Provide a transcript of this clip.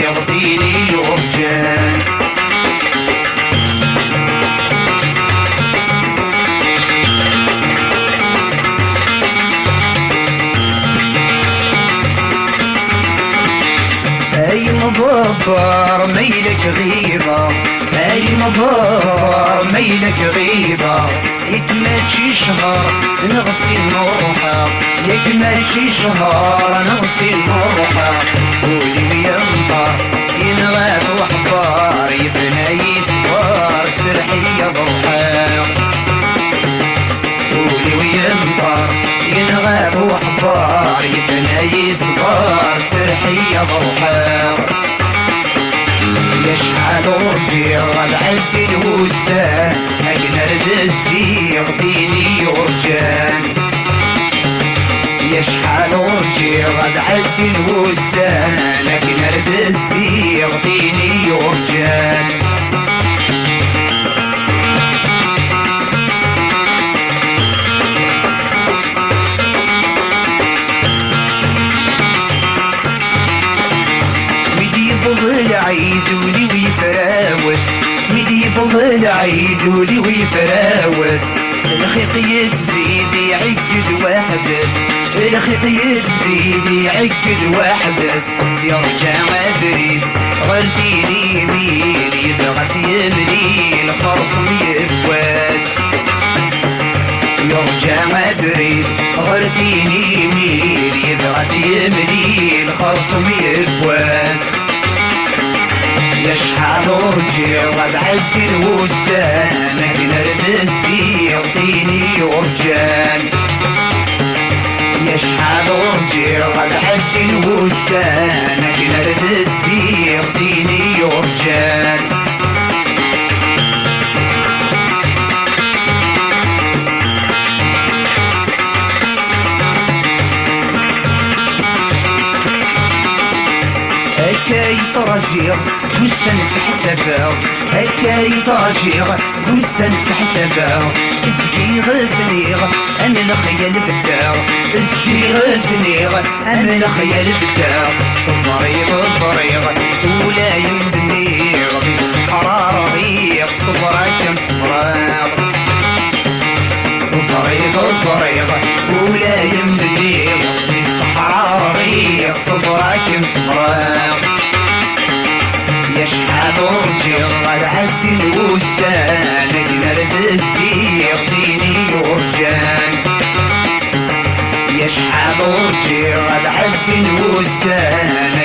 السيغ ديني ورجال. اي مضبر ميلك غيظة، اي مضبر ميلك غيظة، يك ماشي شهر نغسل روحه، يك ماشي شهر نغسل روحه. قولي وينطر ينغاب وحبار، يبنى يصبر سرحي ضحى. قولي وينطر ينغاب وحبار، يبنى يصبر سرحي ضحى. يشحال ورجي غد عد الوسان، اجنرد السيغ ديني ورجان. يشحال ورجي غد عد الوسان، اجنرد السيغ ديني ورجان. العيدولي ويفراوس، ميدي يفض العيدولي ويفراوس. الخيط يتزيد يعقد وحدس، الخيط يتزيد يعقد وحدس. يرجع بريد غرديني يمين، يبغى يمني الخرصم يبواس. يرجع بريد غرديني يمين، يبغى يمني الخرصم يبواس. يشحال ورجي غد عد الوسان، نرد السيغ ديني ورجال. يشحال ورجي غد عد الوسان، نرد السيغ ديني ورجال. هكا يترجيغ دوسن سحسبا، هكا يترجيغ دوسن سحسبا. اسكيغ ثنيغ أنا الخيال بالدار، اسكيغ ثنيغ أنا الخيال بالدار. صريغ صريغ ولا يمدنيغ، بالصحراء رغيغ صبرك مصبراغ. صريغ صريغ ولا يمدنيغ، بالصحراء رغيغ صبرك مصبراغ. يشحال ورجي غد عد الوسان، نرد السيغ ديني ورجان. يشحال ورجي غد عد الوسان.